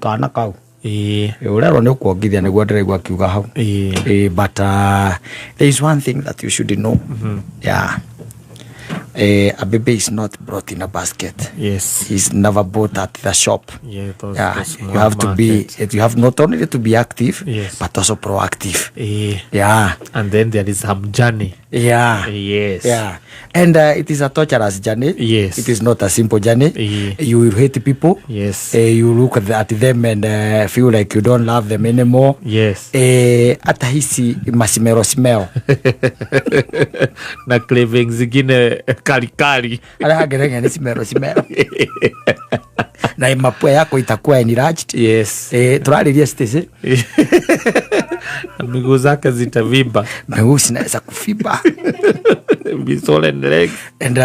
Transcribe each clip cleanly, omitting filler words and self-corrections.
kana kau urero ni kuongithia niguo ndiregua kiuga hau but there is one thing that you should know. Yeah. A baby is not brought in a basket. Yes. He's never bought at the shop. Yeah, you have to be. You have not only to be active, yes, but also proactive. Yeah. And then there is some journey. Yeah. Yes. Yeah. And it is a torturous journey. Yes. It is not a simple journey. You will hate people. Yes. You look at them and feel like you don't love them anymore. Yes. Hata hisi masimero simeo. Na cravings zingine kali. Ala hagerenge ni simero. Na imapua yako itakuwa enlarged. Yes. Turalilia stese. Miguu zake zitavimba. Miguu zinaweza kufiba. Bisole and legs. And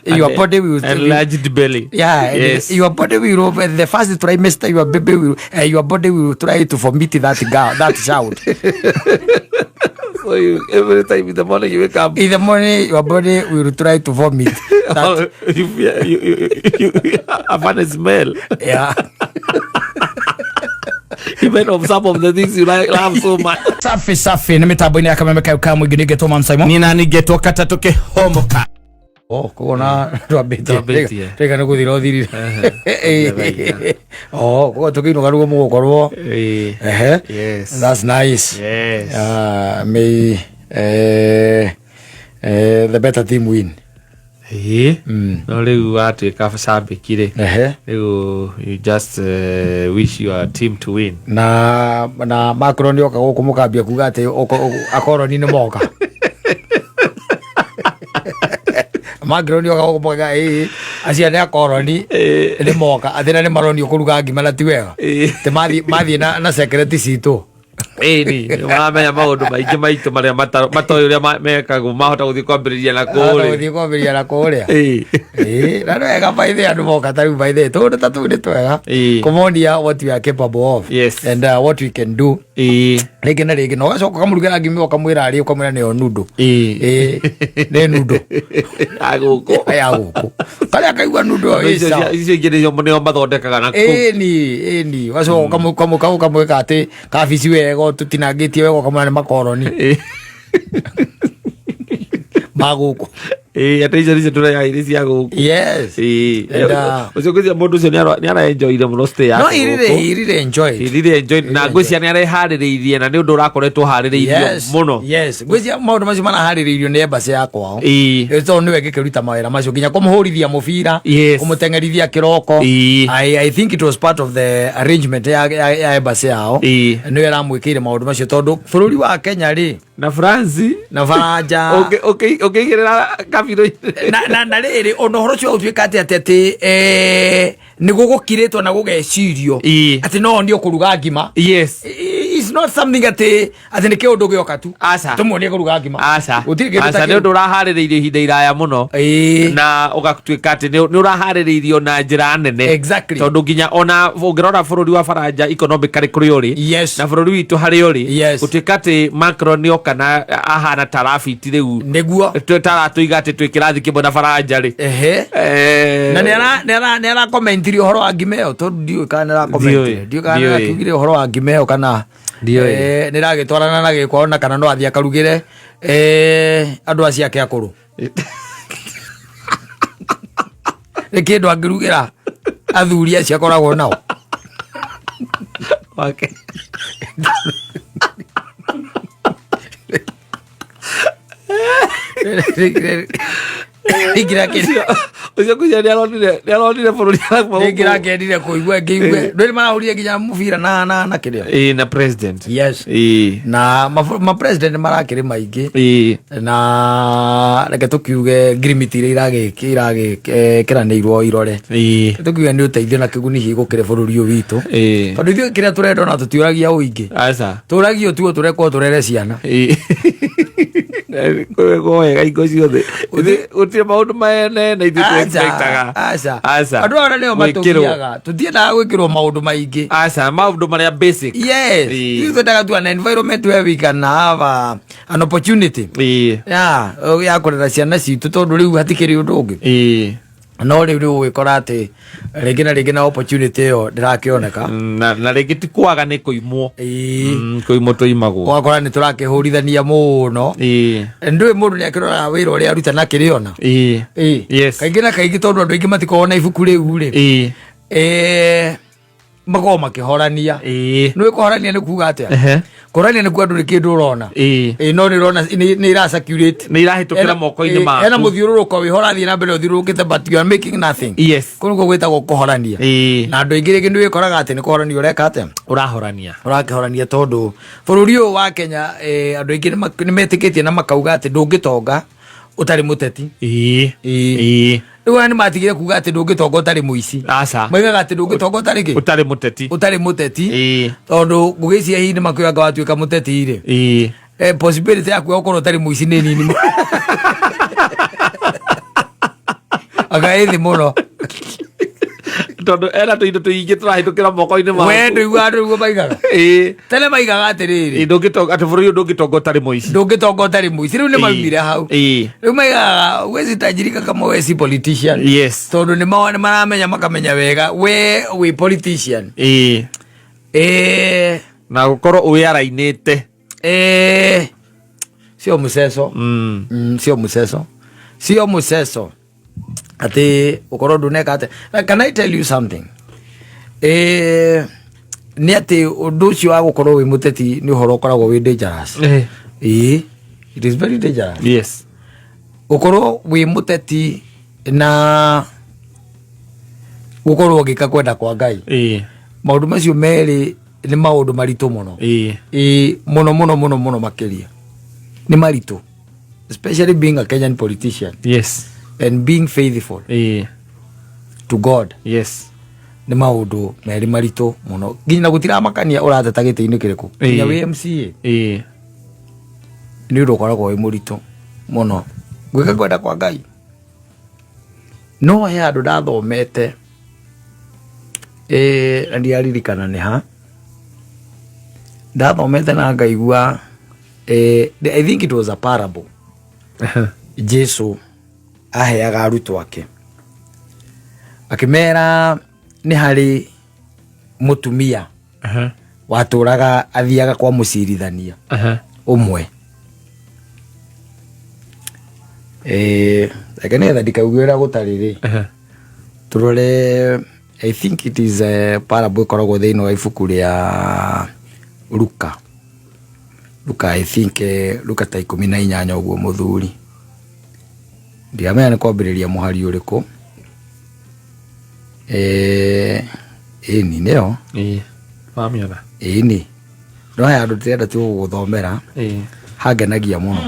your body will enlarged belly. Yeah. Yes. Your body will, the first trimester, your baby will, your body will try to vomit that child. So every time in the morning you wake up. In the morning, your body will try to vomit. You have a smell. Yeah. Even of some of the things you love so much. Safi ni mitambo ni akamemeka kama mwingine geto man Simon. Nina ni geto kata toke homoka. Kuona twabeti. Teka no kuthira othiri. Ko toke no garugo mu gokorwo. Yes. That's nice. Yes. May the better team win. No rĩu watuĩka shabiki rĩ you just wish your team to win. Na Macron yoka gũkũ mũkambia kuga atĩ akoroni nĩ moka. Macron yoka gũkũ mũkaga acia nĩ akoroni nĩ moka athĩna nĩ maronio kũruga ngima na ti wega te mathiĩ na secretary citũ. Ni wamenya maundu maingi maitu maria matoy uria mekagwo mahota guthii kwambiriria na kuria na no ega by the andu moka tariu by the tundu ta tu ni twega kumonia what we are capable of. Yes. And what we can do rĩngĩ na rĩngĩ no gacoka kamurugĩra ngimi ukamwĩra arĩ ukamwĩra nĩyo nudo nĩ nudo agũkũ karia kaigua nudo icio ingĩ nĩcio mathondekaga na kũu ni gacoka kamwĩka atĩ kabici wega tutinangĩtie wega ukamwĩra nĩ makoroni maguko ataiza turaya irisi ya guku. Yes. Ucio kwithia mundu ucio ni ara enjoy the most ya. No, he really enjoy. Na ngwisia ni ara haririirie na ni undu urakoretwo haririirio muno. Yes. Ngwisia maundu macio mana haririirio ni embassy ya kwao. Eto ni wege kiruta mawira macio nginya kumuhurithia mubira, kumutengerithia kiroko. I think it was part of the arrangement ya embassy yao. Ni era mwikire maundu macio tondu bururi wa Kenya ri na France na Faranja. Okay kabiro na riri onohoro cio utwikate atete ni gugukiritwo na gugecirio ati no ndio kuruga ngima. Yes. It's not something ati ni kiundu gioka tu tumuonie kuruga ngima. Asa ni undu urahaririirio ihinda iraya muno na ugatwika ati ni urahaririirio na njira nene. Exactly. Tondu nginya ona ungirora bururi wa Faranja economically kuri uri na bururi witu hari uri utwika ati Macron ni okana ahana tarafiti riu niguo tutaratuiga ati twikirathi kimwe na Faranja ri na nera commentiri uhoro wa ngimeo tondu ndiu kana ra comment ndiu kana kugire uhoro wa ngimeo kana niragitwarana na gikona kana no athia karugire andu acia ke akuru kindu angirugira athuri acia koragwo nao okay. Igira kĩrĩa ucio kuja ni alonire bururi akwa igira kĩendire kuigua ngĩigua ndũrĩ marahuria nginya mubira na kĩrĩa na president. Yes. Na ma president marakĩrĩ maingĩ na reke tukiuge grimiti iragĩkĩranĩirwo irore tukiuge nĩ ũteithio na kĩguni gĩgũkĩre bũrũri ũyũ witũ tondũ ithuĩ kĩrĩa tũrenda na tũtiũragia ũingĩ tũragio tuo tũrekwo tũrere ciana wega ingo ciothe utire maundu maene na ithuĩ expectaga andu ara nĩo matũgiaga tũtiendaga gwĩkĩrwo maundu maingĩ maundu marĩa basic. Yes. Twendaga tu an environment where we can have an opportunity ya kũrera ciana citũ tondũ rĩu hatikĩrĩ ũndũ ũngĩ no riu wikora ati rĩngĩ na opportunity yo ndirakioneka na rĩngĩ ti kwaga nĩ kũimwo kũimwo tũimagwo wakora nĩ tũrakĩhũrithania mũno ndũĩ mũndũ nĩ akĩrora wĩra ũrĩa aruta na kĩrĩona kaingĩ na kaingĩ tondũ andũ aingĩ matikoragwo na ibuku rĩu rĩ makoragwo makĩhorania nĩ kũhorania nĩ kuuga atĩa kũhorania nĩ kuuga ndũrĩ kĩndũ ũrona no nĩ ũrona nĩ ira-circulate nĩ irahĩtũkĩra moko-inĩ maku hena mũthiũrũrũko wĩho ũrathiĩ na mbere ũthiũrũrũkĩte but you are making nothing kũu nĩkuo gwĩtagwo kũhorania na andũ aingĩ rĩngĩ nĩ wĩkoraga atĩ nĩ kũhorania ũreka atĩa ũrakĩhorania tondũ bũrũri ũyũ wa Kenya andũ aingĩ nĩ metĩkĩtie na makauga atĩ ndũngĩtonga ũtarĩ mũteti rĩu nĩ matigire kuga atĩ ndũngĩtonga ũtarĩ mũici moigaga atĩ ndũngĩtonga ũtarĩ mũteti tondũ ngũgĩ cia hihi nĩ makwĩraga watuĩka mũteti rĩ possibility yaku ya gũkorwo ũtarĩ mũici nĩ nini aga ĩthĩ mũno tondũ ena tũindo tũingĩ tũrahĩtũkĩra moko-inĩ maku we ndũigua andũ ũguo maigaga tene maigaga atĩrĩrĩ atĩ bũrũri ũyũ ndũngĩtonga ũtarĩ mũici rĩu nĩ maumire hau rĩu maigaga weci tajirika kama weci politician tondũ nĩ maramenya makamenya wega we wĩ politician na gũkorwo wĩarainĩte sio mũceco ati ukorwo nduneka ate can I tell you something ni ati undu ucio wa gukorwo wi muteti ni uhoro ukoragwo wi dangerous it is very dangerous ukorwo wi muteti na gukorwo gika kwenda kwa Ngai maundu macio meri ni maundu maritu muno muno makiria ni maritu especially being a Kenyan politician and being faithful to God nĩ maũndũ merĩ maritũ mũno nginya gũtiramakania ũrateta gĩtĩ-inĩ kĩrĩkũ nginya wĩ MCA nĩ ũndũ ũkoragwo wĩ mũritũ mũno gwĩka kwenda kwa Ngai no he andũ ndathomete na ndiaririkana nĩ ha ndathomete na ngaigua I think it was a parable Jesu aheaga arutwo ake akimera nĩ harĩ mũtumia watũraga athiaga kwa mũcirithania ũmwe nĩgetha ndikauge ũrĩa gũtarĩ rĩ tũrore I think it is a parable ĩkoragwo thĩinĩ wa ibuku rĩa Luka I think Luka ta 18 ũguo mũthuri ndiamenya nĩ kwambĩrĩria mũhari ũrĩkũ ĩni nĩyo wamiona ĩni no he andũ tĩrenda tu gũthomera hangenagia mũno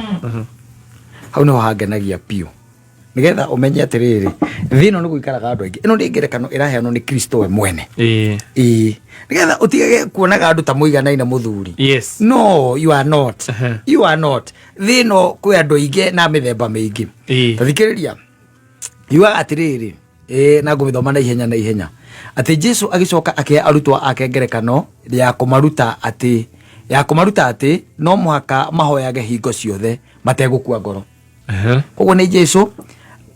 hau nĩho hangenagia piũ nĩgetha ũmenye atĩrĩrĩ thĩno nĩ gũikaraga andũ aingĩ ĩno nĩ ngerekano ĩraheanwo nĩ Kristo we mwene nĩgetha ũtigage kuonaga andũ ta mũiganaine mũthuri no you are not thĩno kwĩ andũ aingĩ na mĩthemba mĩingĩ tathikĩrĩria yuaga atĩrĩrĩ na ngũmĩthoma na ihenya atĩ Jesu agĩcoka akĩhe arutwo ake ngerekano ya kũmaruta atĩ no mũhaka mahoyage hingo ciothe mategũkua ngoro koguo nĩ Jesu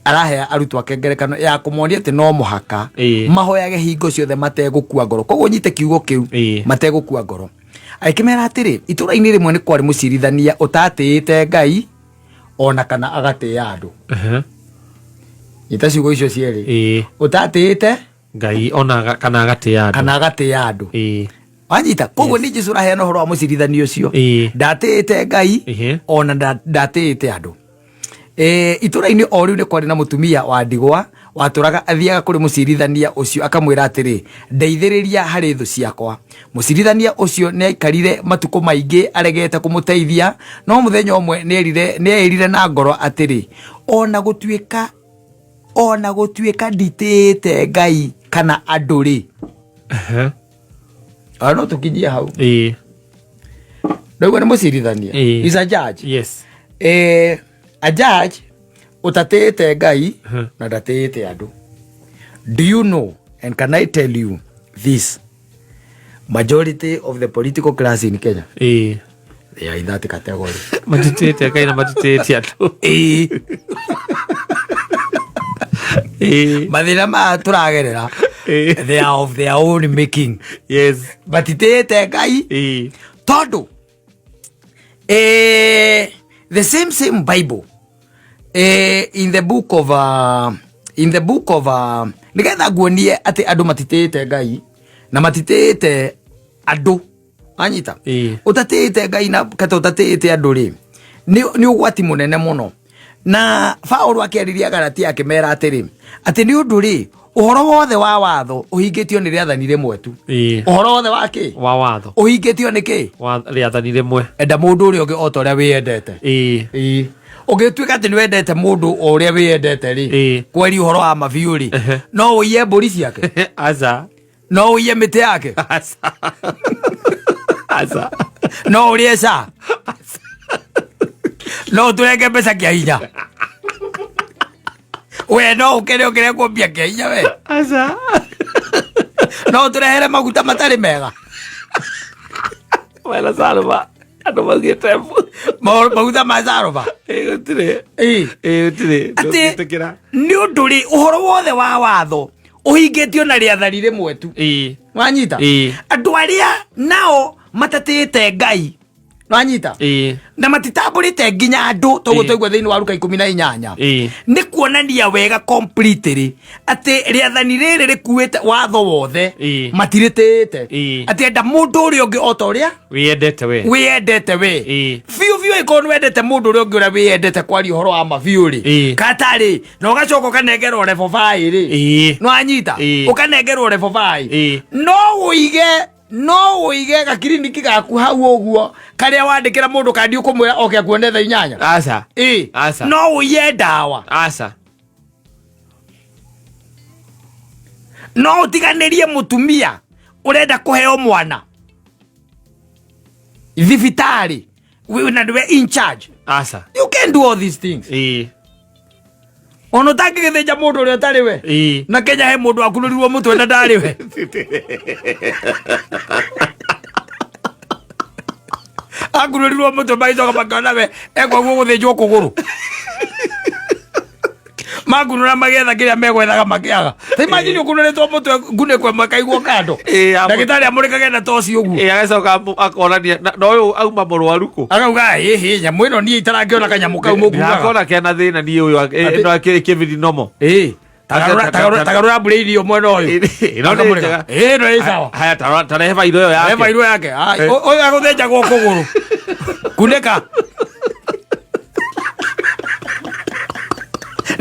arahe arutwo ake ngerekano ya kũmonia atĩ no mũhaka mahoyage hingo ciothe mategũkua ngoro koguo nyite kiugo kĩu mategũkua ngoro akĩmera atĩrĩ itũra-inĩ rĩmwe nĩ kwarĩ mũcirithania ũtatĩĩte Ngai ona kana agatĩĩa andũ nyita ciugo icio cierĩ ũtatĩĩte Ngai ona kana agatĩĩa andũ wanyita koguo nĩ Jesu araheana ũhoro wa mũcirithania ũcio ndatĩĩte Ngai ona ndatĩĩte andũ itũra-inĩ o rĩu nĩ kwarĩ na mũtumia wa ndigwa watũraga athiaga kũrĩ mũcirithania ũcio akamwĩra atĩrĩ ndeithĩrĩria harĩ thũ ciakwa mũcirithania ũcio nĩ aikarire matukũ maingĩ aregete kũmũteithia no mũthenya ũmwe nĩ erire na ngoro atĩrĩ ona gũtuĩka nditĩĩte Ngai kana andũ rĩ no tũkinyie hau ndauga nĩ mũcirithania is a judge a judge utatete Ngai na ndatete andu. Do you know, and can I tell you this, majority of the political class in Kenya they are in that category. Matitete Ngai na matitete andu. mathina ma turagerera they are of their own making. Yes, batitete Ngai tondu the same Bible in the book of nigetha nguonie ati andu matitete Ngai na matitete andu anyita utatete Ngai na kata utatete andu ri ni ugwati munene muno. Na Paulo akiariria Galatia akimera atiri ati ni undu ri uhoro wothe wa watho uhingitio ni riathani rimwe tu. Uhoro wothe wa ki wa watho uhingitio ni ki wa riathani rimwe. Enda mundu uri ungi ota uria wiyendete. Ugituika ati ni wendete mundu uria wiyendete ri kweri uhoro wa mabiu ri no uiye mburi ciake aza no uiye miti yake aza no urie ca no turenge mbeca kia hinya we no ukere ukire kumbia kia hinya we aza no turehere maguta matari mega wala salva ando magie tempo maguta ma salva gutire gutire ati ni undu ri uhoro wothe wa watho uhingitio na riathani rimwe tu wanyita andu aria nao matatite Ngai wanyita na matitamburite nginya andu toguo toigua thiini wa Luka 18 ni kuonania wega completely ati riathani riri rikuite watho wothe matiritite ati enda mundu uri ungi ota uria wiyendete we fiu iko wendete mundu uri ungi uria wiyendete kwari uhoro wa mabiu ri katari no gacoka kanengerwo level 5 ri no anyita ukanengerwo level 5 no uige ga kiriniki gaku hau uguo karia wandikira mundu kandi ukumwira oke akuone tha 8 asa asa no uye dawa asa no utiganirie mutumia urenda kuheo mwana thibitari we na we in charge asa you can do all these things ono tangi githinja mundu uri utari we na Kenya he mundu akururirwo mutwe na ndari we akururirwo mutwe maicoka makona we ego guguthinjwo kuguru magunura magetha kiria megwethaga makiaga ta imagine ukunuritwo mutwe ngune kwa makaigwo kando ndagitari amurikage na toci uguo agacoka akonania no uyu auma murwaru ku agauga nyamu ino nie itarangiona kanyamu kau muguga akona kena thina nie uyu no akiri kividi nomo tagarura brain yo mwena uyu no ni sawa haya tarehe bairo yake bairo yake uyu aguthenja gwo kuguru kuneka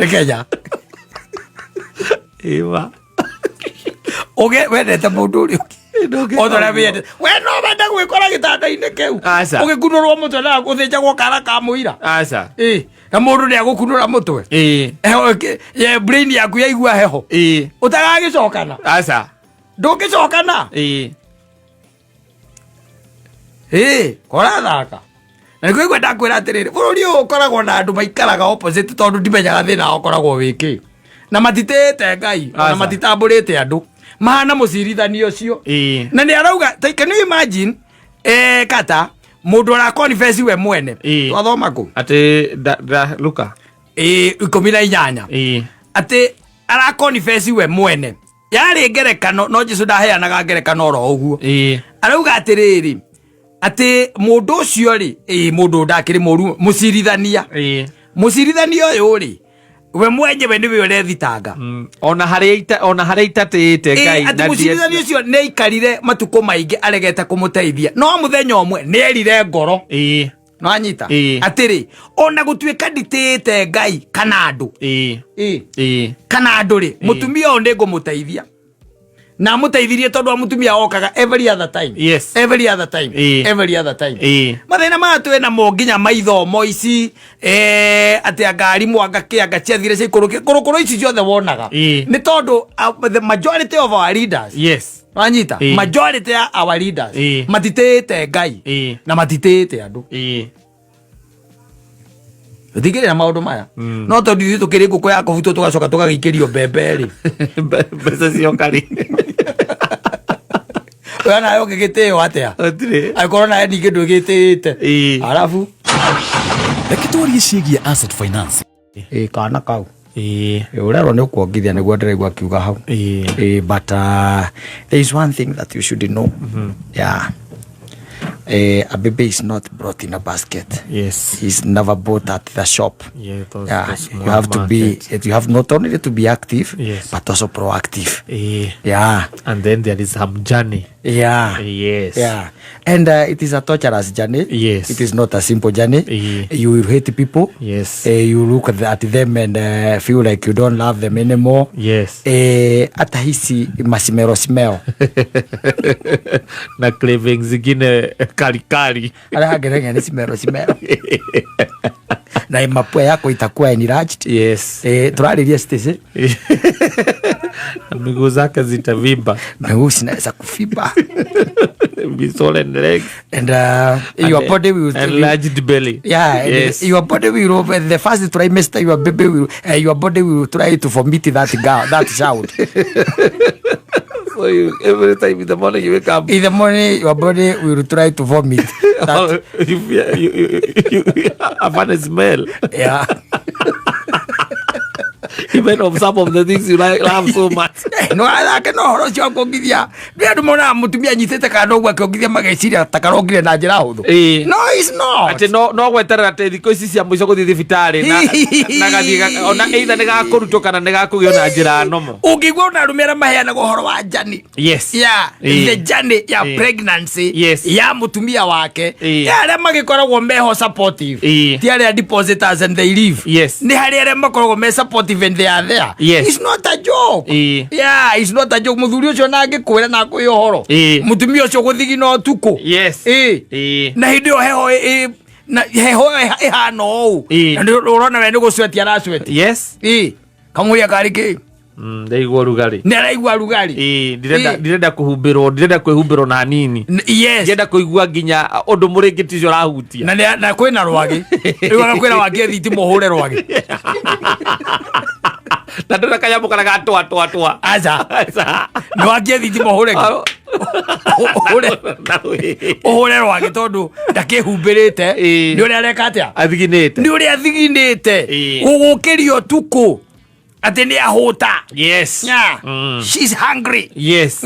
Kenya Eva oge wendete mundu uri othora wende we no benda gwikora gitanda-ini keu ugikunurwo mutwe na guthinjagwo kara ka muira asa na mundu ni agukunura mutwe ye brain yaku yaigua heho utagagicokana asa ndungicokana kora thaka na nikuigua ndakwira atiriri bururi uyu ukoragwo na andu maikaraga opposite tondu ndimenyaga thina ao ukoragwo wiki na matitete Ngai na matitamburite andu mahana mucirithanio ucio na ni arauga can you imagine kata mundu ara confess we mwene twathoma ku ati Luka 18 ati ara confess we mwene yari ngerekano no Jesu ndaheanaga ngerekano oro uguo arauga atiriri ati mundu ucio ri mundu ndakiri muru mucirithania uyu ri we mwenyewe niwe urethitanga ona haria itatite Ngai na mucirithania ucio ne ikarire matuko maingi aregete kumuteithia no muthenya umwe ne erire ngoro no anyita atiri ona gutuika nditite Ngai kana andu kana andu ri mutumia uyu ndingumuteithia na muteithirie tondu mutumia okaga every other time mathina matwe na monginya maithomo ici ati angari mwanga kianga ciathire cia kurukuru ici ciothe wonaga ni tondu the majority of our leaders wanyita majority ya our leaders matitite Ngai na matitite andu utigire na maundu maya no tondu ithu tukiri nguku ya kobuto tugacoka tugagikirio mbembe ri mbeca cio kari wana yo gigiteo atia akorwo na ni kindu gitite alafu rekitoria ciĩgiĩ asset finance kana kau urero ni kuongithia niguo ndiregua kiuga hau but there is one thing that you should know. Yeah. A baby is not brought in a basket. Yes. He's never bought at the shop. Yeah, you have to be. You have not only to be active, but also proactive. Yeah. And then there is some journey. Yeah. Yes. Yeah. And it is a torturous journey. Yes. It is not a simple journey. You will hate people. Yes. You look at them and feel like you don't love them anymore. Yes. Hata hisi masimero simeo. Na cravings zingine kali. Ala hagerenge ni simero. Na mapua yako itakuwa enlarged. Yes. Turariria stese. Miguu zake zitavimba. Miguu zinaweza kufiba. Bisole and legs. And your body will enlarged belly. Yeah. Yes. Your body will the first trimester your body will try to vomit that child. So every time in the morning you wake up. In the morning your body will try to vomit. You have a smell. Yeah. Even of some of the things you love so much. No, I can no horo cio kongithia. Ndio mona mutumia nyitete kana ogwa kongithia mageciria takarongire na njira huthu. No, it's not. Ati no gweterera te thiko ici cia muico guthii thibitari na gathii ona either ni gakurutwo kana ni gakugio na njira nomo. Ungigwa unarumira maheana uhoro wa jani. Yes. Yeah. The journey ya pregnancy. Yes. Ya mutumia wake. Ya aria magikoragwo meho supportive. Ti aria depositors and they leave. Yes. Ni hari aria makoragwo me supportive and they are there. Yes. It's not a joke. Yeah, it's not a joke. Muthuri ucio na ngikwira na kuyo horo. Mutumia ucio guthigina utuku. Yes. Na hindi o heho na heho ihano u. Na urona we ni gucwetia na sweat. Yes. Kamuria kari ki. Ndaigua rugari. Ndaigua rugari. Ndirenda kuhumbirwo, ndirenda kwihumbirwo na nini. Yes. Ndirenda kuigua nginya undu muringiti cio rahutia. Na kwina rwagi. Riwa kwina wagi thiti muhure rwagi. Na ndona kanyamå kana gatwa aca nä wangia thitima hå reke å hå re rwagä tondå ndakä humbä rä te nä å rä a reka atä a nä å rä a thiginä te gå gå kä rio tukå atä nä ahå ta. She's hungry. Yes.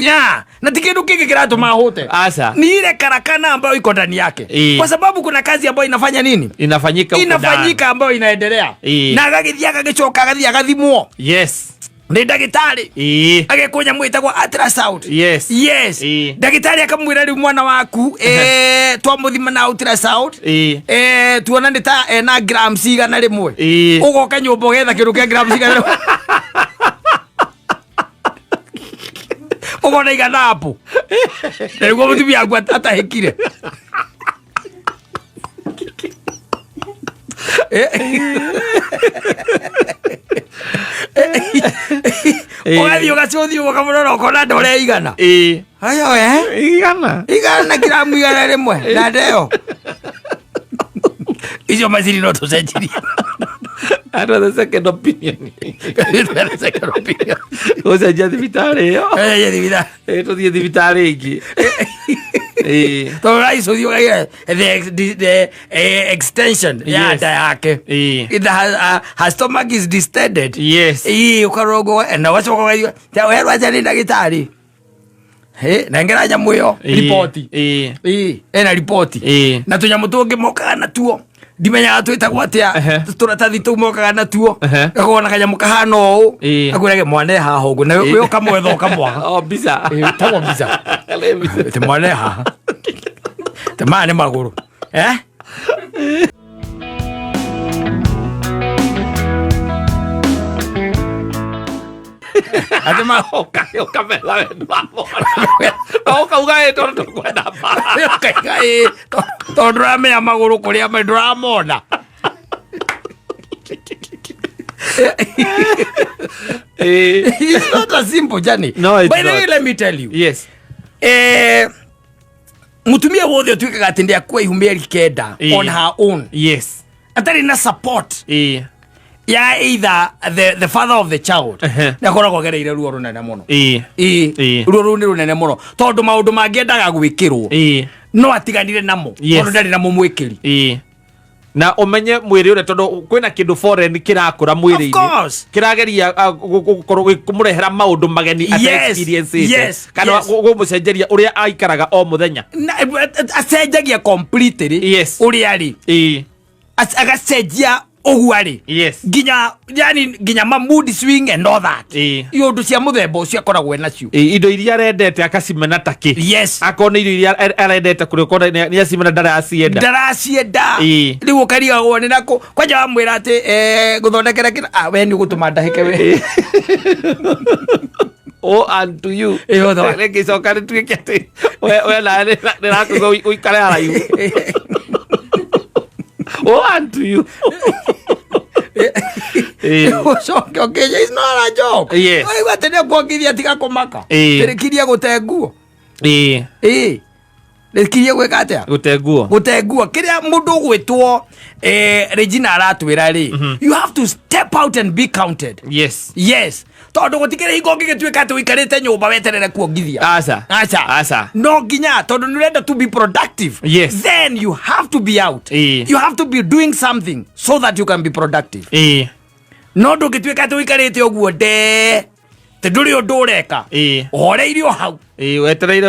Na ti kindu kingi kiratå ma hå te ni ile karakana ambayo iko ndani yake kwa sababu kuna kazi ambayo inafanya nini inafanyika ambayo inaendelea na agagithia agagicoka agathia agathimwo ni ndagitari agekunya mwitagwo ultrasound. Yes. Ndagitari akamwira ri mwana waku twamuthima na ultrasound tuona ni ta na grams igana rimwe ugoka nyumba getha kindu kia grams igana rimwe ugona igana hapo niguo mutumia wangu atahikire ugathi ugacuthi ugamurora ukona ndore igana ayo igana gramu igana rimwe na ndeo icio macini no tucenjirie the second opinion. Ucenjia thibitarĩ ĩyo tũthiĩ thibitarĩ ingĩ tũraicuthi ũgaire the extension ya nda yake her stomach is distended. Ũkarogwo na wacoka werwo aca nĩ ndagĩtarĩ nengera nyamũ ĩyo ripoti ena ripoti na tũnyamũ tũngĩ mokaga natuo ndimenyaga twĩtagwo atĩa tũratathi tũu mokaga natuo gakorwo na kanyamũ kahana ũũ akwĩrage mwana haha ũguo na we ũkamwetha ũkamwaga mbica tagwo mbica tĩ mwana haha tĩ maya nĩ magũrũ ati ma ukamela wendu ukauga tondu tukwenda tondu ramenya maguru kuria ndramona it's not a simple journey. No, it's by the not. way, let me tell you. Yes. Mutumia wothe utuikaga ati ndi akwa ihumeri kenda on her own. Yes. Atari na support. Ya either the father of the child nakoragwo gereire ruo runene muno ruo runene muno tondu maundu mangiendaga gwikirwo no atiganire namo tondu ndari namo mwikiri na umenye mwiri ule tondu kwina kindu foreign kirakura mwiri-ini kirageria kumurehera maundu mageni experiences kana gumucenjeria uria aikaraga o muthenya acenjagia completely uria ari agacenjia ogwari ginya ma mood swing and all that yondu cia muthemba ucio akoragwo nacio indo iria arendete akacimena taki akona indo iria arendete kuri kona ni acimena ndaracienda riu ukarigagwo ni nako kwanja wamwira ati guthondekera kina we ni gutuma ndahike we unto you reke sokari tuike ati we na ni rako uikare haraihu unto you okay, it's not a joke. Yes. Ai watene kuongithia tiga kumaka. Terikiria gutenguo. Terikiria gwekatia. Gutenguo. Kiria mundu gwitwo Regina aratwira ri. You have to step out and be counted. Yes. Tondu gutikire igongi gitwika ati wikarite nyumba weterere kuongithia. Asa. No ginya tondu nurenda to be productive. Then you have to be out. You have to be doing something so that you can be productive. No ndugitwika ati wikarite oguo te nduri undu ureka horeirio hau wetereire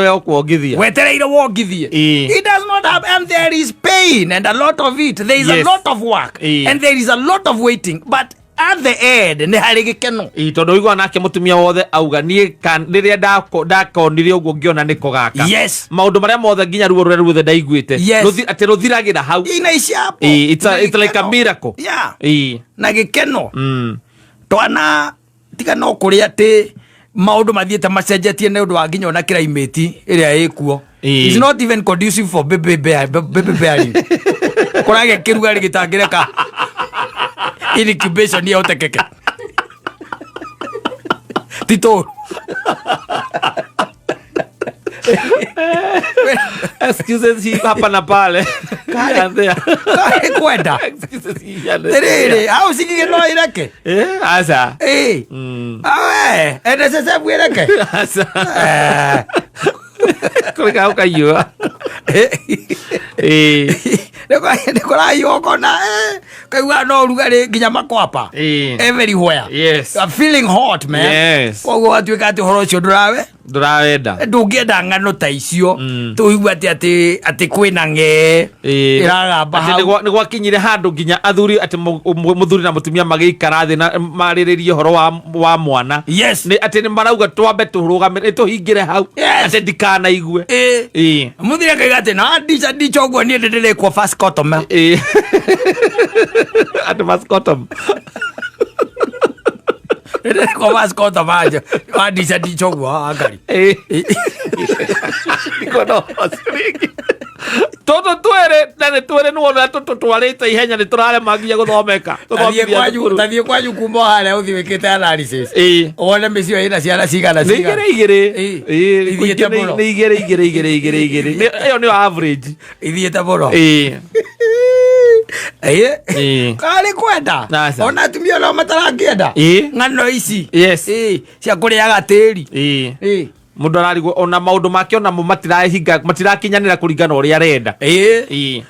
wongithie it does not have, and there is pain and a lot of it. There is a lot of work and there is a lot of waiting, but at the end ni hari gikeno tondu igwa nake mutumia wothe auga ni riria ndakonire uguo ngiona niko gaka maundu maria mothe nginya ruo ruothe ndaiguite ati ruthiragira hau it's like a miracle na gikeno twana tiga no kuria ati maundu mathiete macenjetie ni undu wa nginya ona climate iria ikuo is not even conducive for baby bearing kurage kiruga rigitangireka incubation ya utekeke tito excuses hapa na pale kale kwenda terere au sikige no ireke asa awe ende sasa bwireke asa kuliga ukayua Nikora yoko na kaiwa no rugari nginya makwapa everywhere I'm feeling hot man koguo atuika ati horo cio ndurarenda ndungienda ngano ta icio tuigua ati kwina nge iragamba hau ni gwakinyire handu nginya athuri ati muthuri na mutumia magiikara thi na mariririe horo wa mwana ni ati ni marauga twambe turugamire tuhingire hau ati ndikana igue muthuri akaiga ati na ndicho guo ni ndire kwa fast cotton ati fast cotton kwa mascota majo adisa dichogwa agari nikono osiriki toto twere nuona twarite ihenya ni turare magia guthomeka tathie kwanyu kuma hale uthiwikite analysis wone micio ina ciana cigana igere iyo ni average ithiete muno kale kwenda ona tumia no matarangienda ngano ici cia kuriaga tiri mundu ararigwo ona maundu make ona matirahinga matirakinyanira kuringana uria arenda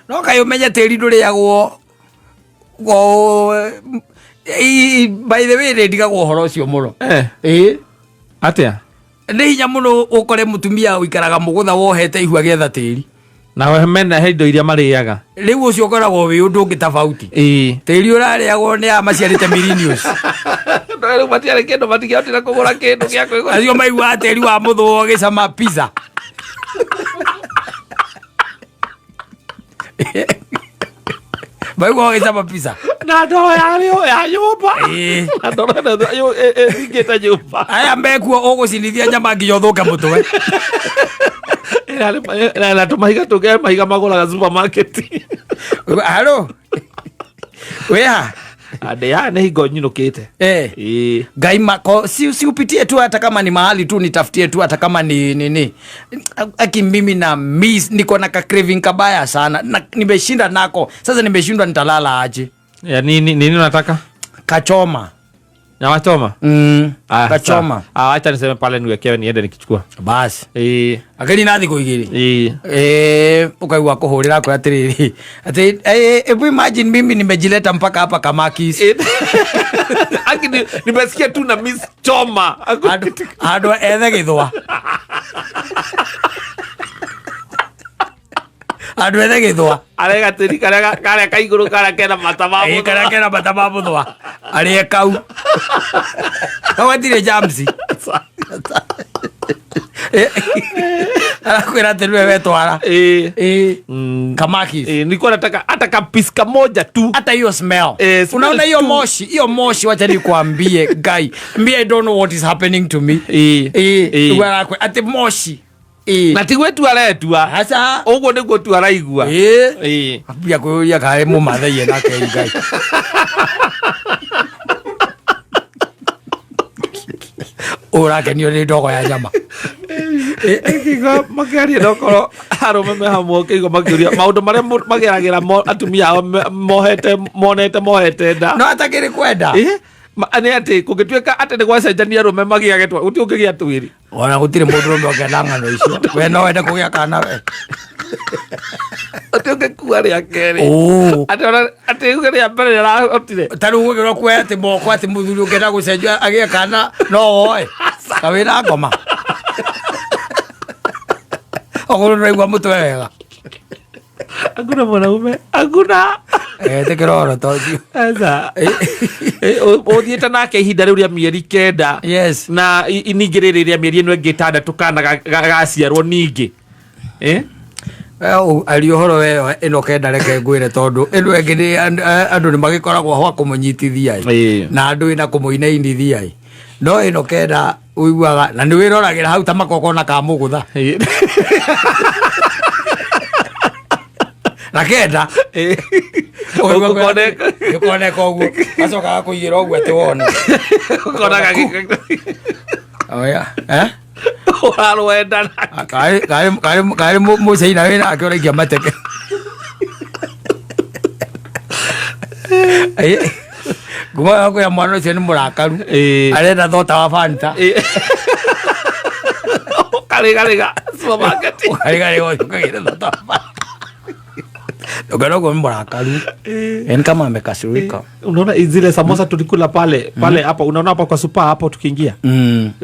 no kai umenye tiri nduriagwo by the way ndigagwo horo cio muno atia ni hinya muno ukore mutumia uikaraga mugutha wohete ihua getha tiri na we mena heindo iria mariaga riu ucio koragwo wi undu ungi tofauti tiri urariagwo ni amaciarite millennials ndio matiare kendo matigihotira kugura kindu gia kwigwa acio maigua tiri wa muthu gicama pizza maigua gicama pizza na ndo ya nyumba na ndo yo ingeta nyumba aya mbekuo ugucinithia nyama nginya uthuke mutwe na tumahiga tuge mahiga maguraga supermarket halo wea ade ya ni higo nyinukite ngai mako si upitie tu hata kama ni mahali tu nitafutie tu hata kama ni nini aki mimi na miss niko na craving kabaya sana na nimeshinda nako sasa nimeshindwa nitalala aje ya nini unataka kachoma Nyama choma? Kachoma. Acha niseme pale niwekewe niende nikichukua. Basi. Akeli nathi kuigiri. Ukaigua kuhurira kwa atiriri. Ati hebu imagine mimi nimejileta mpaka hapa Kamakis. Akini nimesikia tu na Miss Choma. Ado ethe githwa. Ado ethe githwa. Arega tiri kare kaiguru kare kena matababu. Kare kena matababu thwa. Ari kau. Kawatire jamsi. Anakwenda tena wewe twara. Kamakis. Nilikuwa nataka hata kapiska moja tu. Hata hiyo smell. Unaona hiyo moshi, wacha nikwambie guy. Me I don't know what is happening to me. Ati moshi. Na tigwe tu aretua. Hasa ugo niguo tu araigua. Apia kuya kae mu mathaye na kai guy. Ora ni ole ndogo ya nyama. Ikiga makari ndokoro harume me hamwe kigo makiria maundu maria mageragira atumia mohete nda no atakiri kwenda ani ati kugituika ati ni gwacenjania rume magiage twa uti ungigia twiri ona gutire mundu rume ogenda ngano icio we no wende kugia kana we uti ungikua ria keri ati ugeria mbere ra otire taru ugirwo kwa ati moko ati muthuri ungenda gucenjia agia kana no oe kawira ngoma ogoro raigwa mutwe wega aguna mwanaume aguna tekiroro toji asa othiete nake ihinda riu ria mieri 9 yes na iningirire ria mieri ino ngitanda tukana gaciarwo ningi ari uhoro we ino kenda reke ngwire tondu ino engi ni andu ni magikoragwo hwa kumunyitithia na andu ina kumuineinithia no ino kenda uiguaga na ni wiroragira hau ta makoko na kamugutha na kenda ukone koguo asoka kuigira oguo ati wona ukona oya warwenda kari muceina wina akioragia mateke guma yako ya mwana ucio ni murakaru arenda thota wa Fanta kariga supermarket kariga ukagira thota wa Fanta Ogano kwa mbarakaru kama amekasirika. Unaona zile samosa tulikula pale hapa, unaona hapa kwa super hapo tukiingia.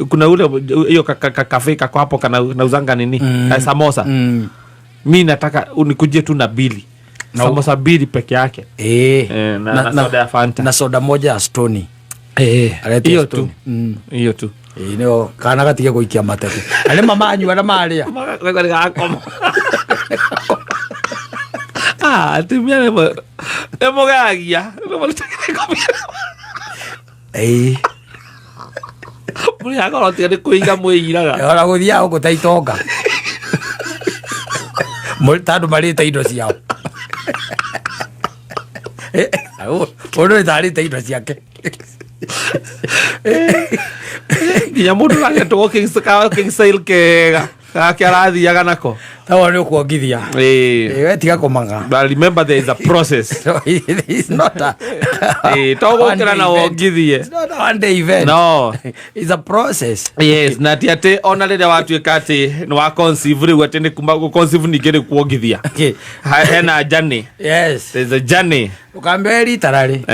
Kuna ule hiyo kafe kako hapo kana nauzanga nini? Samosa. Mimi nataka unikujie tu na bili. Samosa bili peke yake. Na soda ya Fanta. Na soda moja ya Stony. Hiyo tu. Hiyo tu. Nio kana gatige guikia mateke. Ale mama anyu ara maria. Ngakora gakoma. Timia emo gagia. Muri agora tire kuiga muiraga. Ora guthia gutaitonga. Tandu marite indo ciao. Ono tarite indo ciake. Ya mundu agetwo king sale kega. Kake arathiaga nako. Tawa ni kuongithia. We tiga kumaga. But remember there is a process. No, it is not a togo kira na wongithie. It's not a one day event. No. It's a process. Yes, na tiate ona rede watu ekati no wa conceive ri wetende kumba go conceive ni gere kuongithia. Okay. Hena journey. Yes. There's a journey. Ukamberi tarari.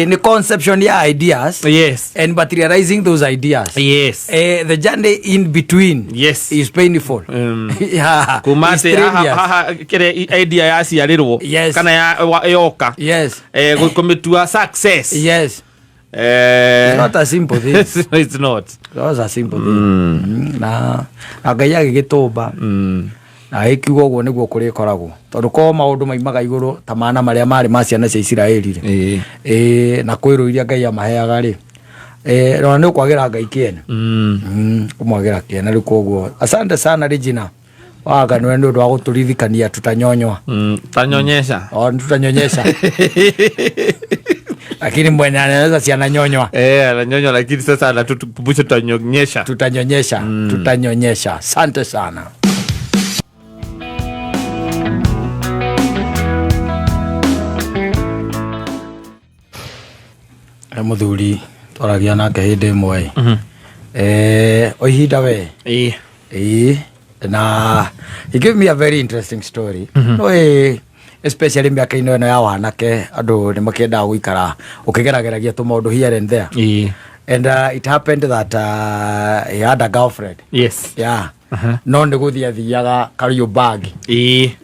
Ni conception ya ideas. Yes. And materializing those ideas. Yes. The journey in between. Yes. Is painful. Yeah. Kumate kire idea ya ciarirwo kana ya yoka. Yes. Gukomitua success. Yes. It's not a simple thing. It's not. It's a simple thing. Na agaya gigitumba. Na ikiugo guo niguo kuri koragwo. Tondu ko maundu maimaga iguru tamana maria mari ma ciana cia Isiraeli ri. Na kwiruiria Ngai amaheaga ri. Rona ni ukwagira Ngai kiene. Kumwagira kiene ri koguo. Asante sana Regina. Waga nwe ndu wa guturithikania tutanyonywa. Tanyonyesha. Tutanyonyesha. Lakini mwenye anaweza si ananyonywa. Ananyonywa lakini sasa anatukumbusha tutanyonyesha. Tutanyonyesha. Asante sana. Muthuri twaragia nake hindi imwe oihinda we na he gave me a very interesting story. No especially miaka-inĩ ĩno ya wanake andũ nĩ makĩendaga gũikara ũkĩgerageragia tũmaũndũ here and there. And it happened that he had a girlfriend. Yes. Yeah. No nĩ gũthiĩ athiaga Kariobangi.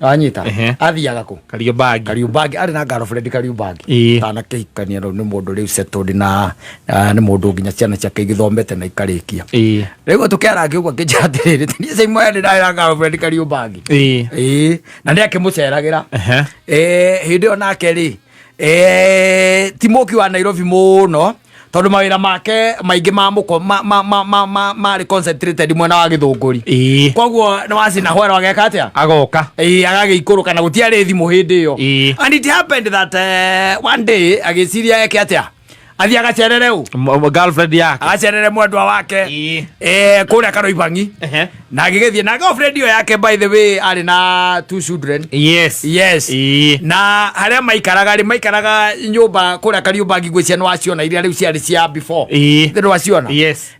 Anyita athiaga kũ Kariobangi arĩ na girlfriend Kariobangi tanakĩhikania rĩu nĩ mũndũ rĩu settled na nĩ mũndũ nginya ciana ciake igĩthomete na ikarĩkia. Rĩu tũkĩarangia ũguo akĩnjĩra atĩrĩrĩ niĩ ca imwe ndĩ na girlfriend Kariobangi na nĩ akĩmũceragĩra hĩndĩ ĩyo nake rĩ ti mũki wa Nairobi mũno tondu mawira make maingi mamuko mari concentrated mwena wa Githunguri koguo ni wacina hwera ageka atia agoka agagĩikũrũka na gũtiarĩ thimũ hĩndĩ ĩyo. And it happened that one day agĩciria eke atia athia agacerere girlfriend yake agacerere mwendwa wake kũrĩa Kariobangi na agĩgĩthiĩ na girlfriend ĩyo yake by the way arĩ na 2 children. Yes na harĩa maikaraga nyũmba kũrĩa Kariobangi gwĩcia nĩ waciona iria rĩu ciarĩ cia before nĩ waciona. Yes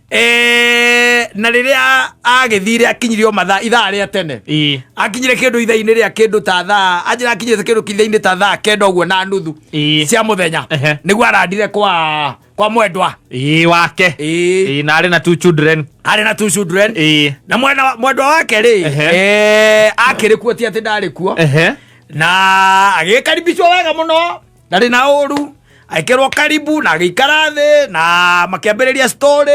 na rĩrĩa agĩthire akinyirio mathaa ithaa rĩa tene akinyire kĩndũ ithaa-inĩ rĩa kĩndũ ta thaa anjĩra akinyire kĩndũ ithaa-inĩ ta thaa 9:30 cia mũthenya nĩguo arandire kwa mwendwa wake na arĩ na 2 children na mwendwa wake rĩ akĩrĩ kuo ti atĩ ndarĩ kuo na agĩkaribicwo wega mũno ndarĩ na ũru aikĩrwo karibu na agĩikara thĩ na makĩambĩrĩria story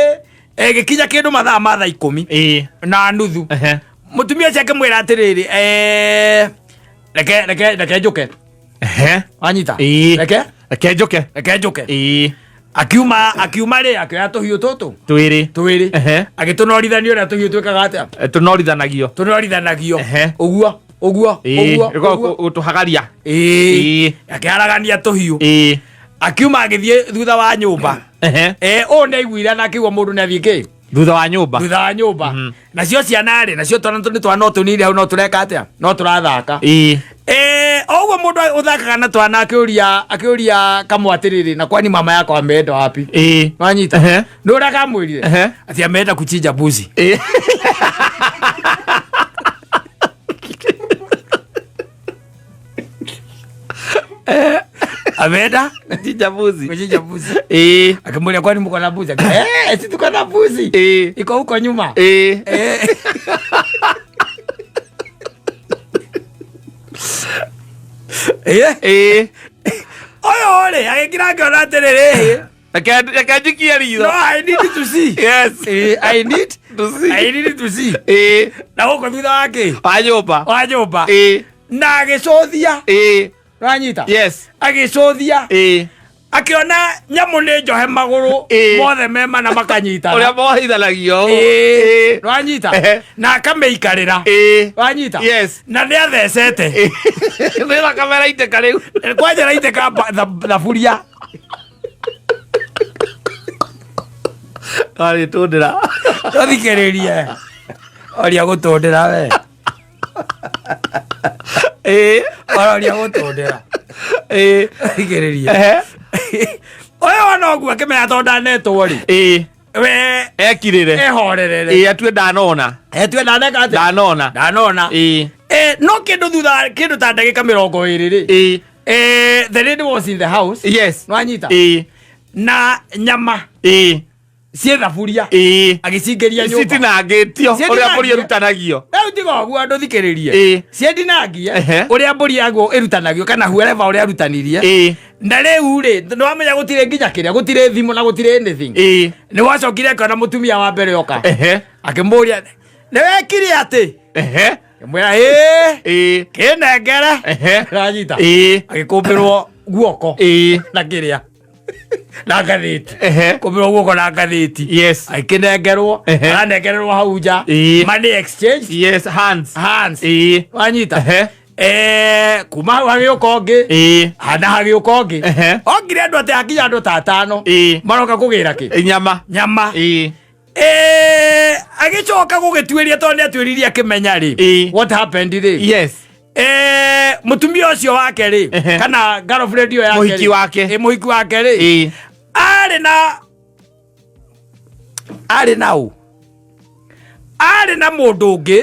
gĩkinya kĩndũ mathaa ma thaa 10:30 mũtumia ũcio akĩmwĩra atĩrĩrĩ reke njũke wanyita reke njũke akiuma rĩ akĩoya tũhiũ tũtũ twĩrĩ agĩtũnorithania ũrĩa tũhiũ twĩkaga atĩa tũnorithanagio ũguo gũtũhagaria akĩharagania tũhiũ akiuma agĩthiĩ thutha wa nyũmba ũũ nĩ aiguire na akĩigua mũndũ nĩ athiĩ kĩ thutha wa nyũmba nacio ciana rĩ nacio twana no tũnini hau no tũreka atĩa no tũrathaka ũguo mũndũ ũthakaga na twana akĩũria kamwe atĩrĩrĩ na kwani mama yako ameenda wapi wanyita nĩ ũrĩa kamwĩrire atĩ ameenda kuchinja mbuzi ameenda kuchinja mbuzi akimwambia kwani mko na mbuzi si tuko na mbuzi iko huko nyuma oyo ole agĩkira ngĩona atĩrĩrĩ akanjikia ritho. No, I need to see. Yes. I need to see. Na huko thutha wake wa nyũmba na agĩcothia ranyita agĩcothia akiona nyamu nĩ njohe magũrũ mothe mema na makanyita ũrĩa mohithanagio ranyita na akamĩikarĩra ranyita na nĩ athecete nĩ kamera iteka rĩu kwanja raiteka thaburia arĩ tũndĩra tũthikĩrĩrie oria gũtũndĩra we oria gũtũndĩra thikĩrĩrie ũyũ wana ũguo akĩmenya tondũ ndanetwo rĩ we ekirĩre ehorerere atue ndanona no kĩndũ ta ndagĩka 20 rĩ the lady was in the house nwanyita na nyama ciĩ thaburia agĩcingĩria nyũmba citinangĩtio ũrĩa mbũri ĩrutanagio rĩu tiga ũguo andũ thikĩrĩrie ciendinangie ũrĩa mbũri yaguo ĩrutanagio kana whoever ũrĩa arutanirie na rĩu rĩ nĩwamenya gũtirĩ nginya kĩrĩa gũtirĩ thimũ na gũtirĩ anything nĩ wacokire akĩona mũtumia wa mbere oka akĩmũria nĩ wekire atĩ akĩmwĩra kĩnengere ranyita agĩkũmbĩrwo guoko na kĩrĩa na ngathĩti kũmbĩrwo guoko na ngathĩti akĩnengerwo aranengererwo hau nja money exchange hands wanyita kuma hau hagĩũka ũngĩ hana hagĩũka ũngĩ ongire andũ atĩ hakinya andũ ta 5 maroka kũgĩra kĩ nyama agĩcoka gũgĩtuĩria tondũ nĩatuĩririe akĩmenya rĩ what happened rĩ mũtumia ũcio wake rĩ kana girlfriend ĩyo yake mũhiki wake rĩ arĩ na ari nau ari na mundu ungi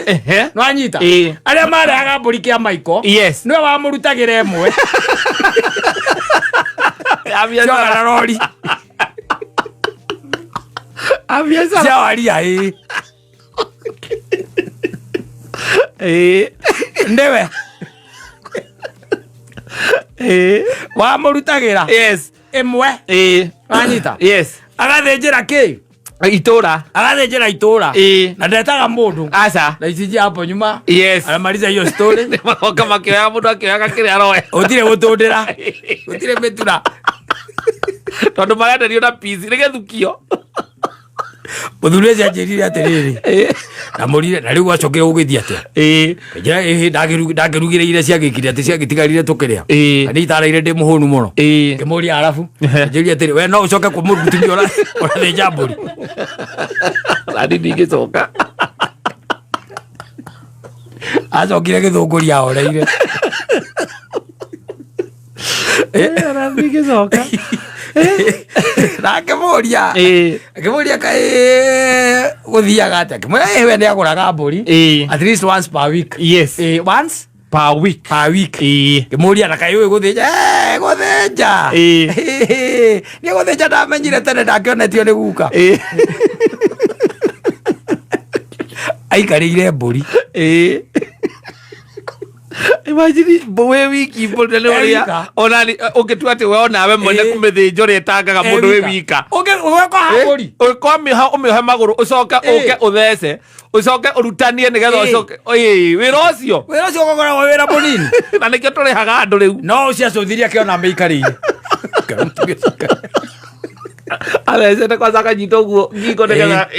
no anyita aria marehaga mburi kia maiko niwe wamurutagira emwe Joga rori aviesa jawaria ndewe wamurutagira emwe anyita agathenjera ki itura agathenjera itura na ndetaga mundu aca na icinji hapo nyuma aramaliza hiyo story makoka makioya mundu akioyaga kire aroe utire gutundira utire metura tondu marenderio na piece ni gethukio muthuri ucio anjirire atiriri na murire na riu acokire ugithia atia njira ndangirugire ire ciagikire ati ciagitigarire tukiria ani itaraire ndi muhunu muno ngimuria arabu njiri atiri we no ucoke kumurutumia urathinja mburi radi ndigicoka acokire githunguria oreire radi ndigicoka na ngimuria kai guthiaga atia kimwira we ni aguraga mburi at least once per week once per week ngimuria na kai we guthinja ni guthinja ndamenyire tene ndakionetio ni guka aikarire mburi imagine we wiki mbona leoria onani ukitua ati we onawe mwene kumithinjo ritangaga mundu we wika ugeko haguri ukomiha umihe maguru ucoke uke uthece ucoke urutanie nigetha ucoke wira ucio gogora wira munini na nikio turihaga andu riu no ucia cuthiria kiona meikarire alese kwa saka nyito guo ngiko nigetha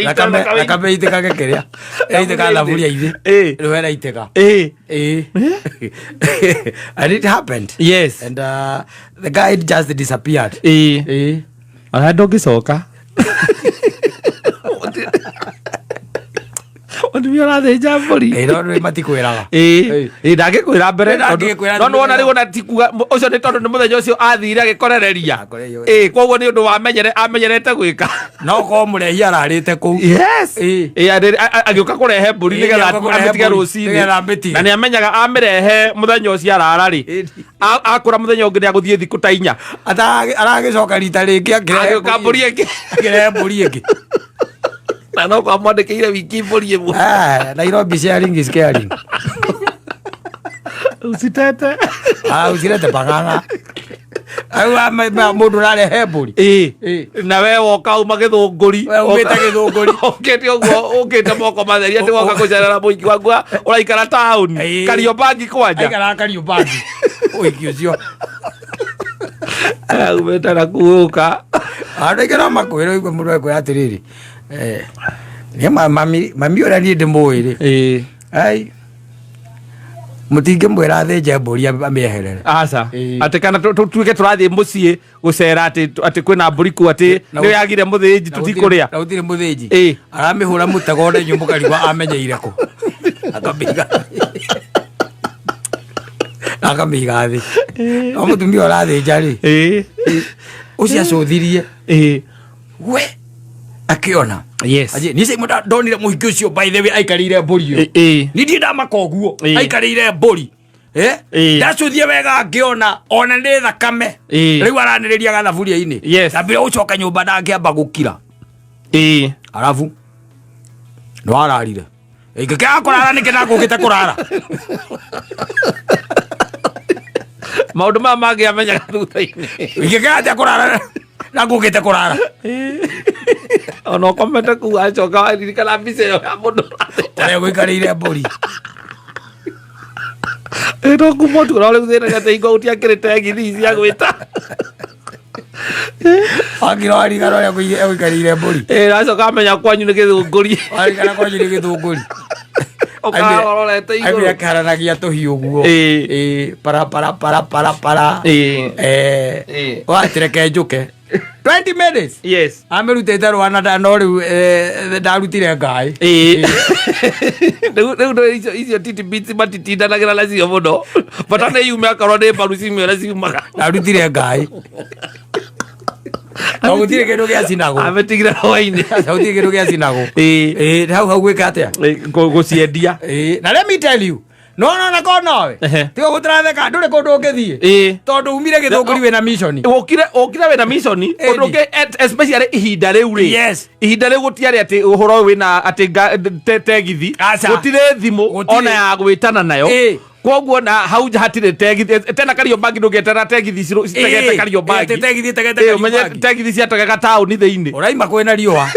akameiteka gekeria eiteka lavuria ithi rwera iteka and it happened and the guy just disappeared ala ndogicoka Ondiora de jambori. No matikwiraga. Ndagikwira mbere. No wona rigo na tikuga ucio ni tondu ni muthenya ucio athire agikorereria. Koguo ni undu amenyerete gwika. No ko murehia ararite ku. Yes. Agioka kurehe mburi nigetha amitige rucini. Na ni amenyaga amirehe muthenya ucio arara ri. Akura muthenya ungi ni aguthie thiku ta 4. Aragicoka rita ringi agioka mburi ingi. Akirehe mburi ingi. Na no kwa mwandikire wiki mburi imwe. Nairobi sharing is caring. Usitete. Usirete panganga. Mundu narehe mburi. Na we woka uma githunguri. Umite githunguri. Ukete uguo ukite moko matheri ati woka kucerera muiki waku uraikara town. Kariobangi kwanja. Aikara Kariobangi. Uiki ucio. Umete na kuuka. Araikara makwira igwe mundu ekwe atiriri. Ni mami ora ni ndimwire ai mutinge mwira athenje mburi amieherere aca ati kana tuike turathie mucii gucera ati kwina mburi ku ati ni yagire muthinji tutikuria na utire muthinji aramihura mutego nde nyumbukari wa amenyeire ku akamiga thi no mutumia ora thenja ri ucia cuthirie we akiona ni se muda donire muhiki ucio by the way aikarire mburi ni ndi ndamaka uguo aikarire mburi ndacuthie wega akiona ona ndi thakame riu araniriria gathaburia ini tambire ucoka nyumba ndangiamba gukira arabu no ararire ingikea kurara nikenda ngukite kurara maundu ma mangi amenyaga thutha-ini ingikea atia kurara na ngukite kurara ono komete ku acoka aririkana mbica iyo ya mundu uria guikarire mburi ino kumotu ora uthina gate ingo utiakirite ngithi cia gwita agiro arigaro uria guikarire mburi acoka amenya kwanyu ni githunguri arigana kwanyu ni githunguri ukarorete iguru airia karanagia tuhiu guo para watireke njuke 20 minutes yes amerutete rwana no riu ndarutire ngai riu icio titibiti matitindanagira nacio muno bata nĩ yume akorwo nĩ mbaru ciumĩre ciumaga ndarutire ngai Gutire kindu gia cinago. Ametigire roini. Gutire kindu gia cinago. Hau gwika atia? Guciendia. Na let me tell you. No nawe. Tiga gutaratheka ndure kundu ngithie. Tondu umire Githunguri wina mission. Okire wina mission. Kundu especially ihinda riu ri. Yes. Ihinda riu gutiari ati uhoro wina ati tegithi. Gutire thimu ona ya gwitana nayo. Koguo na hau hatire tegithi tena Kariobangi ndugetera tegithi citegete Kariobangi. Tegithi tegete Kariobangi. Tegithi ciatagaga tauni thiini. Uraima kwina riua.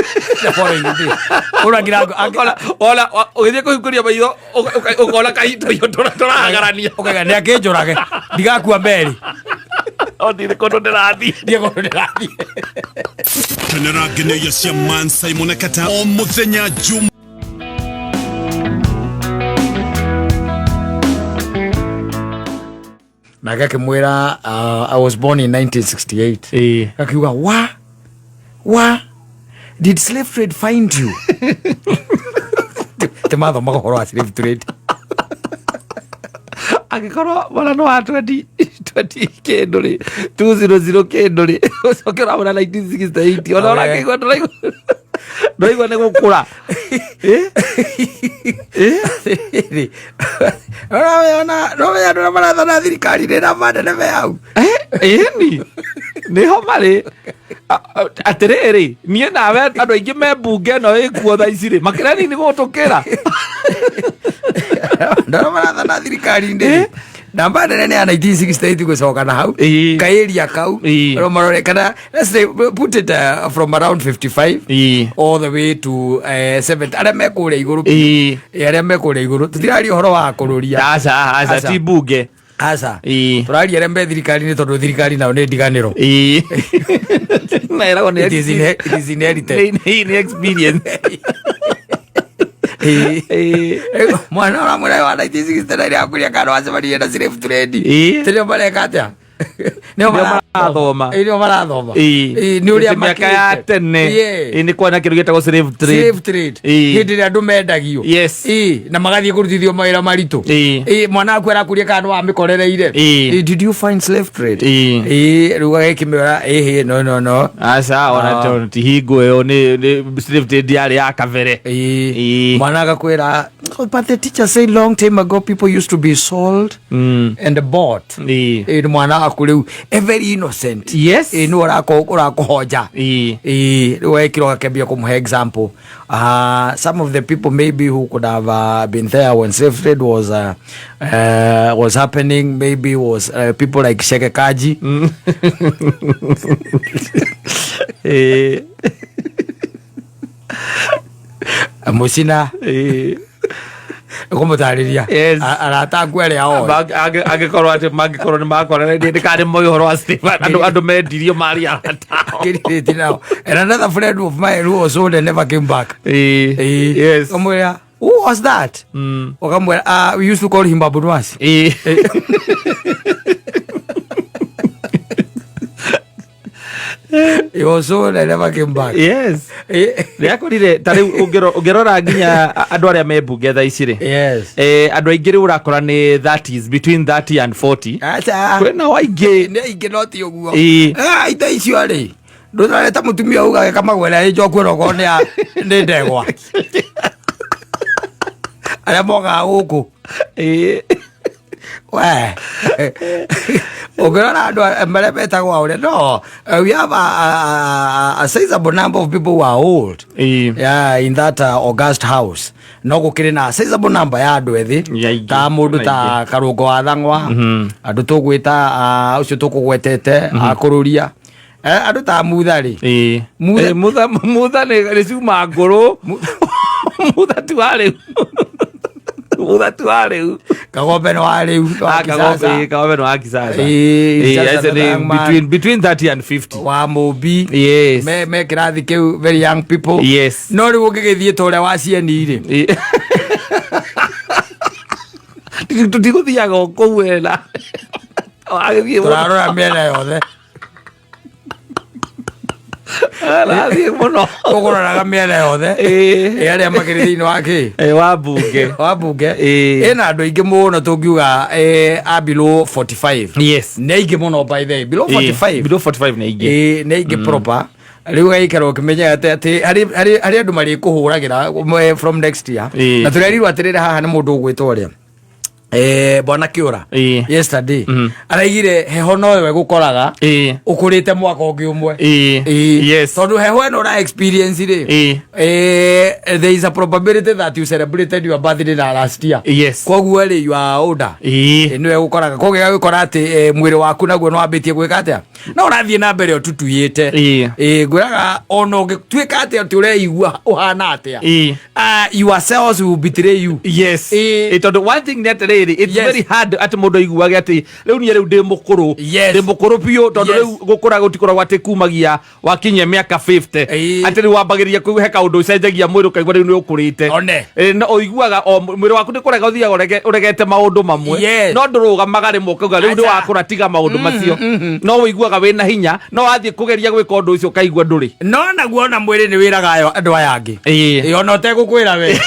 Ola ugithie kuhikuria maitho ukola kahito yo turagarania. Ukega ni akinjurage. Ndigakua mberi. Ndire kundu ndirathi. Tenera gene cia Mansai Monekata o muthenya Juma. Na gakimwira I was born in 1968. Gakiuga wa did slave trade find you? Tematho magahoro wa slave trade. Agikoro wala no 20 kendo ri 200 kendo ri sokera wala 1968 ona ora kigwa ndoigwa ne gukura ona marathana thirikari ni na manda neme hau ni ho mari atiriri nie nawe andu aingi me bunge no ikuo tha ici ri makirani ni gutukira ndona marathana thirikari ndi namba nene ya 1968 gucoka na hau kairia kau ro marore kana let's say put it from around 55 all the way to 70 ara mekure iguru ara mekure iguru tutirari horo wa kururia asa ti bunge asa turari ara mbe thirikari ni tondu thirikari nao ni ndiganiro na era one it is inherited ni experience mwana wa mwana wa 1969 akuria kana wacemania na slave trade tirio mareka atia nio marathoma ni uria miaka ya tene ni kwana kindu gitagwo slave trade hindi ria andu mendagio na magathie kurutithio mawira maritu mwana waku arakuria kana wa mikorereire did you find slave trade ruga gekimera no asa ona tihingo yo ni slave trade yari ya kavere mwana agakwira but the teacher said long time ago people used to be sold and bought mwana akuriu very innocent no urakohoja wekiro gakembia kumhe example some of the people maybe who could have been there when slave trade was happening maybe was people like Sheke Kaji Musina kumutariria aratangwere ao agikorwo ati magikorwo ni makorera ndi kari moyo horo wa Stephen andu mendirio mari arata kiriti now and another friend of mine who was old and never came back yes kamwera who was that okamwera we used to call him Babunwasi he was old and never came back yes riakorire tari ungerora nginya andu aria me bunge tha icire andu aingi ri urakora ni 30s between 30 and 40 kwena waingi ni aingi no ti uguo ita icio ri ndurareta mutumia uga kamagwera njoku roko ni ndegwa aria moga guku ogora andu amare betagwa ure no we have a sizable number of people who are old in that August house no gukire na sizable number ya andu ethi ta mundu ta Karungo wa Thang'wa andu tugwita ucio tukugwetete akururia andu ta Muthari mutha ni cuma nguru mutha tu ari Kagombe no ariu Kagombe no akisasa between 30 and 50 wa Mubi me kirathi kiu very young people no ri ungigithie tore wa cieni ri tutiguthiaga kou wela turarora miena yothe arathie muno uguroraga miena yothe aria makiri thiini wa ki wa bunge ena andu aingi muno tungiuga a below 45 yes ne aingi muno by the below 45 ni aingi ne aingi proper riu gaikaro kimenya ati hari andu mari kuhuragira from next year na turerirwo atirira haha ni mundu ugwitwo ria Bwana Kiura yesterday araigire heho nowe gukoraga ukurite mwaka ungi umwe yes tondu heho no ra experience ri there is a probability that you celebrated your birthday last year yes koguo ri you are older niwe gukoraga koguo gukora ati mwiri waku naguo no ambitie gwika atia no urathie na mbere ututuyite nguraga ono ngituika atia ati ureigua uhana atia your cells will betray you yes tondu one thing that it's very hard at mundu aiguage ati riu ni riu ndi mukuru pio tondu riu gukura gutikora ati kumagia wakinye miaka 50 ati riu wambagiria kuhe kaundu cenjagia mwiri kaigua riu ni ukurite no oiguaga mwiri waku ndikurega uthia uregete maundu mamwe no ndurugamaga rimwe kuga riu ndi wakura tiga maundu macio no oiguaga wina hinya no wathie kugeria gwika undu ucio kaigua nduri no naguo na mwiri ni wiraga andu aya angi ona utegukwira we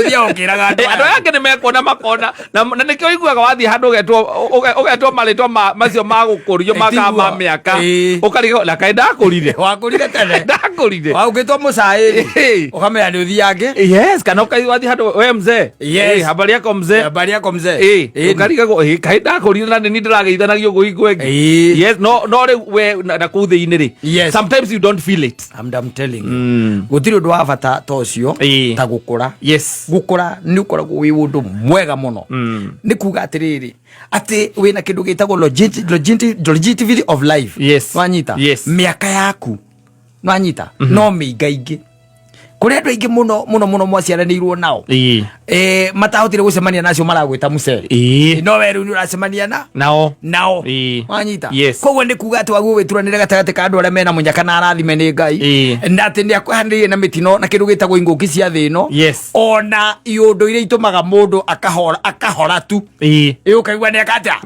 uthia ukiraga andu aya angi ni mekona makona na nikio iguaga wathi handu ugetwo maritwa macio magukurio makama miaka ukariga la kaida akurire wakurire tene ndakurire waugitwo mucai ukamenya ni uthiange yes kana wathi handu we mzee habari yako mzee ukariga kaida akurire na ni ndirageithanagio guhingwengi yes no we na kuthi-ini ri sometimes you don't feel it I'm telling you gutiri undu wa bata tocio ta gukura gukura ni ukoragwo wi undu mwega muno ni kuga atiriri ati wina kindu gitagwo longevity of life wanyita miaka yaku wanyita no miingaingi kuri andu aingi muno mwaciaranirwo nao matahotire gucemania nacio maragwita muceri no we riu ni uracemania nao wanyita koguo ni kuga ati waguo wituranire gatagati ka andu aria mena munyaka na arathime ni Ngai na ati ni akuhaniririe na mitino na kindu gitagwo inguki cia thi ino ona iundu iria itumaga mundu akahora tu ukaigua ni akata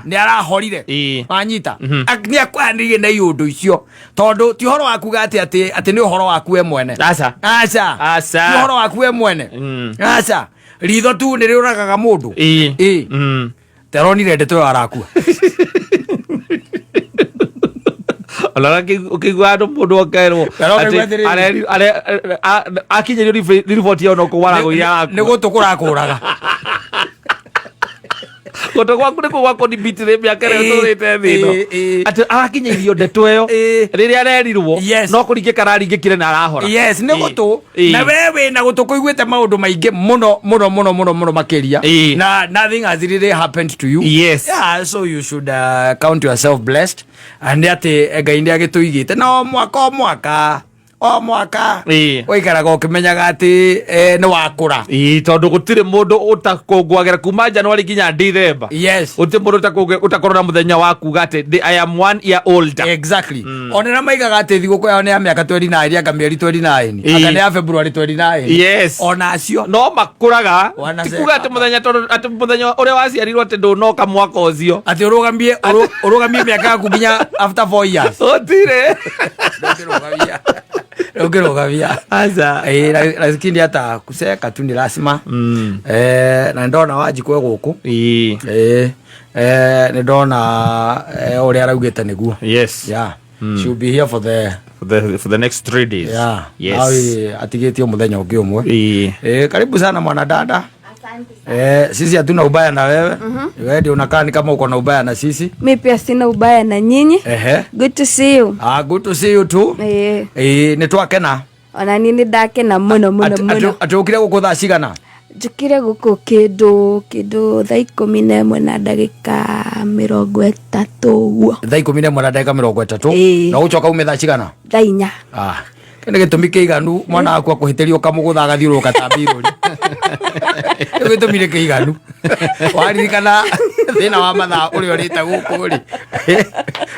ni arahorire wanyita ni akuhaniririe na iundu icio tondu ti horo waku ati ni uhoro waku we mwene aca ni horo waku we mwene aca ritho tu ni riuragaga mundu teronire ndeto arakua Alaki ukigwa ndo mundu okerwo akinyerio report yo no kuwara go ya ni gutukura kuraga goto gwaku ni kugwa kodi bitire miaka rio turite thino ati arakinyeirio ndeto yo riria arerirwo no kuringe kararingikire na arahora ni gutu na wewe na gutu kuiguite maundu maingi muno makiria na nothing has really happened to you so you should count yourself blessed and ati Ngai ndi agituigite no mwaka oikaraga ukimenyaga ati ni wakura tondu gutire mundu utakungwagira kuma January nginya December uti mundu utakorwo na muthenya wa kuga ati I am 1 year older exactly onera maigaga ati thiguku yao ni ya miaka 29 anga mieri 29 anga ni ya February 29 ona acio no makuraga tikuga ati muthenya uria waciarirwo ati ndunoka mwaka ucio ati urugamie miaka yaku nginya after 4 years otire ukirugavia lakini hata kuseka tu ni lazima na ndona wajikwe guku ni ndona uria araugite niguo she'll be here for the next 3 days atigitie muthenya ungi umwe karibu sana mwana dada. Sisi hatuna ubaya na wewe. Wewe ndio unakaa ni kama uko na ubaya na sisi. Mimi pia sina ubaya na nyinyi. Good to see you. Good to see you too. Ni twakena. Ona nini ndakena muno. Atukire guku thaa cigana? Njukire guku kindu thaa 11 na ndagika 30 uguo. Thaa 11 na ndagika 30? Na ucoka ume thaa cigana? Thaa 4. Kende gitumike iganu mwana wakwa kuhitirio kamugutha gathiuruka tambiruri gitumire iganu waririkana thina wa mathaa uri orita guku ri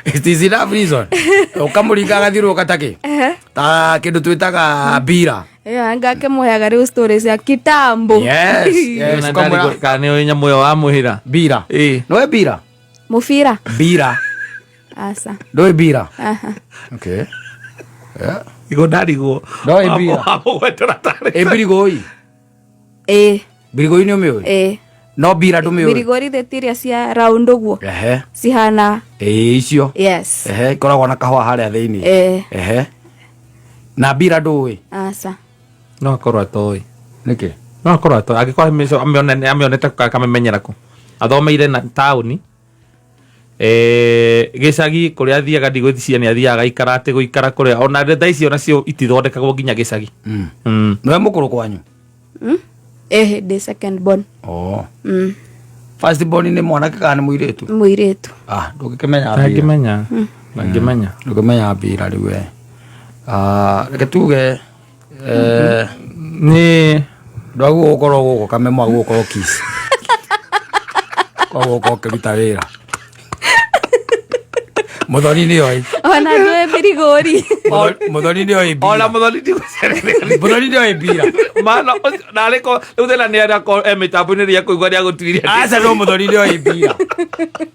it is enough reason ukamuringa gathiuruka take ta kindu twitaga bira ngake muheaga riu stories ya kitambo kani nya moyo wa muhira bira no bira mufira bira asa do bira okay igo ndarigo no ebira wetora tare ebirigo oi birigo ni omeo no bira ndumi birigori thetiria cia round uguo cihana icio yes ikoragwo na kahua haria thiini na bira ndui aca no akorwo atoi niki no akorwo atoi agikorwo amionete kamenyera ku athomeire na tauni gicagi kuria athiaga ndigwĩticiria nĩ athiaga ikara atĩ gũikara kuria ona thaa icio nacio itithondekagwo nginya gicagi nĩwe mũkũrũ kwanyu ndĩ second born first born nĩ mwanake kana nĩ mũirĩtu ndũngĩkĩmenya ndũngĩmenya mbira rĩu reke tuge nĩ ndwagu gũkorwo gũkũ kamemwa gũkorwo kisi koguo ũkorwo ũkĩruta wĩra Muthoni nĩ oĩ ona ndũĩ birigori Muthoni nĩ oĩ mbira ona Muthoni nĩ oĩ mbira mana narĩko rĩu thĩna nĩ arako mĩtambo-inĩ rĩa kũigua rĩa gũtuiria aca no Muthoni nĩ oĩ mbira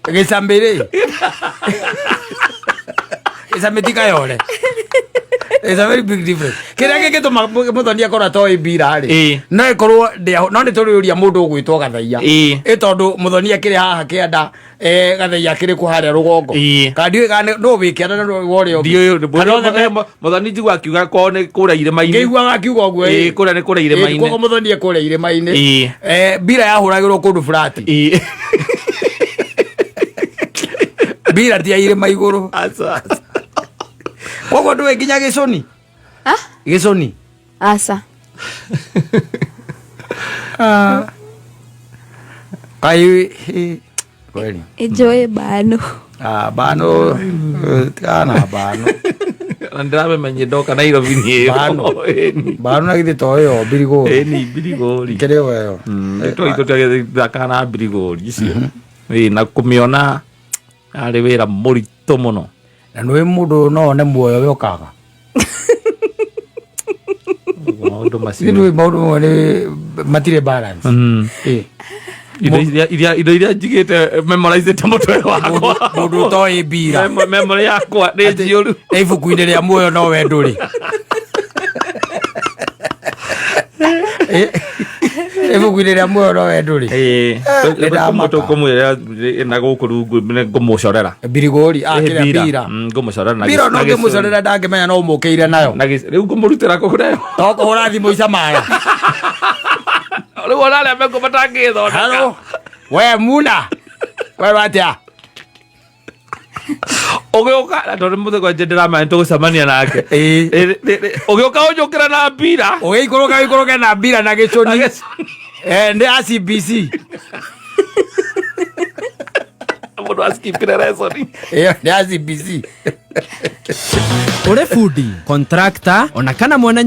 gĩcambĩ-rĩ gĩcambĩ ti kayore. It's a very big difference. Kĩrĩa gĩgĩtũma Muthoni akorwo atoĩ mbira-rĩ no ĩkorwo no nĩ tũrĩũria mũndũ ũgwĩtwo Gathaia tondũ Muthoni akĩrĩ haha kĩanda Gathaia akĩrĩ kũ harĩa rũgongo kandi no wĩkĩanda worĩa Muthoni njigua akiuga korwo nĩ kũrĩa irĩma-inĩ ngĩiguaga akiuga ũguo kũrĩa nĩ kũrĩa irĩma-inĩ koguo Muthoni ekũrĩa irĩma-inĩ mbira yahũragĩrwo kũndũ flat mbira ti ya irĩma igũrũ koguo ndũĩ nginya gĩcũni gĩcũni aca kai kweli enjoy bano bano kana bano ndĩramenye ndoka Nairobi nĩ bano na githĩ toyo birigori ni birigori kĩrĩ weyo tũtũthaka na birigori icio na kũmĩona arĩ wĩra mũritũ mũno na nĩ mũndũ no one muoyo we ũkaga maũndũ macio matirĩ balance indo iria njigĩte memorizĩte mũtwe wakwa mũndũ ũtoĩ mbira memory yakwa nĩ njiyũru ibuku-inĩ rĩa muoyo no we ndũrĩ ibuku-inĩ rĩa muoyo no we ndũrĩ tũkũmwĩra na gũkũ rungu ngũmũcorera birigori akĩrĩa mbira ngũmũcorera mbira no ngĩmũcorera ndangĩmenya no ũmũkĩire nayo rĩu ngũmũrutĩra kũhũra to kũhũra thimũ icamara rĩu ona arĩa mengũ matangĩthondeka we muna kwerwo atĩa ũgĩũka tondũ mũtheko ndĩramenya tũgũcemania nake ũgĩũka ũnjũkĩra na mbira ũgĩikũrũke na mbira na gĩcũni nĩ ya CBC mũndũ askipire resoni nĩ ya CBC ũrĩ bundi contractor ona kana mwena